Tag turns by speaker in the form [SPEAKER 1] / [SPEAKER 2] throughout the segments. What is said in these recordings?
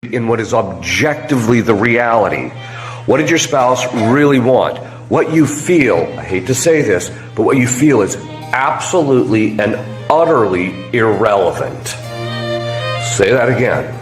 [SPEAKER 1] in what is objectively the reality. What did your spouse really want? What you feel, I hate to say this, but what you feel is absolutely and utterly irrelevant. Say that again.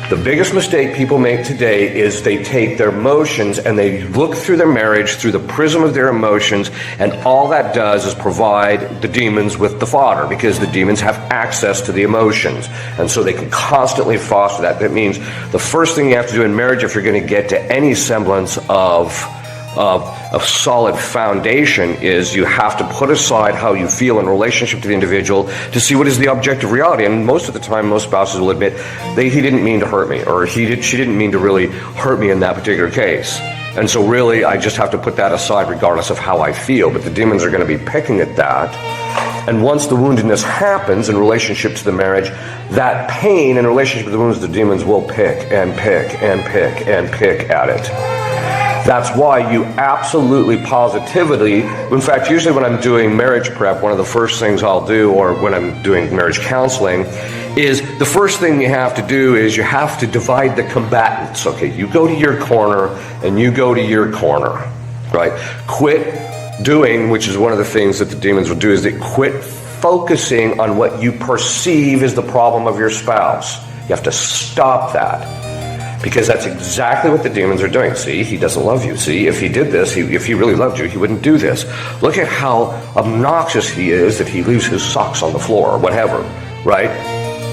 [SPEAKER 1] The biggest mistake people make today is they take their emotions and they look through their marriage through the prism of their emotions, and all that does is provide the demons with the fodder, because the demons have access to the emotions, and so they can constantly foster that. That means the first thing you have to do in marriage, if you're going to get to any semblance of a solid foundation, is you have to put aside how you feel in relationship to the individual to see what is the objective reality. And most of the time, most spouses will admit he didn't mean to hurt me, or she didn't mean to really hurt me in that particular case. And so really, I just have to put that aside regardless of how I feel. But the demons are going to be picking at that. And once the woundedness happens in relationship to the marriage, that pain in relationship to the wounds, the demons will pick and pick and pick and pick at it. That's why you absolutely, positively, in fact, usually when I'm doing marriage prep, one of the first things I'll do, or when I'm doing marriage counseling, is the first thing you have to do is you have to divide the combatants. Okay, you go to your corner and you go to your corner, right? Quit doing, which is one of the things that the demons will do, is they quit focusing on what you perceive is the problem of your spouse. You have to stop that. Because that's exactly what the demons are doing. See, he doesn't love you. See, if he did this, if he really loved you, he wouldn't do this. Look at how obnoxious he is that he leaves his socks on the floor or whatever, right?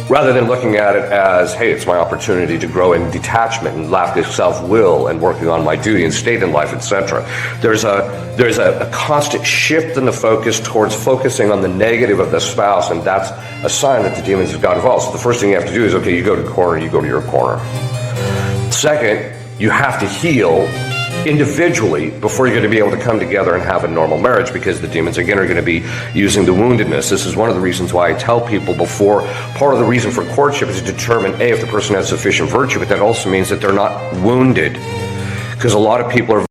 [SPEAKER 1] Rather than looking at it as, hey, it's my opportunity to grow in detachment and lack of self-will and working on my duty and state in life, etc. There's a constant shift in the focus towards focusing on the negative of the spouse, and that's a sign that the demons have got involved. So the first thing you have to do is, okay, you go to the corner, you go to your corner. Second, you have to heal individually before you're going to be able to come together and have a normal marriage, because the demons again are going to be using the woundedness. This is one of the reasons why I tell people before, part of the reason for courtship is to determine if the person has sufficient virtue, but that also means that they're not wounded, because a lot of people are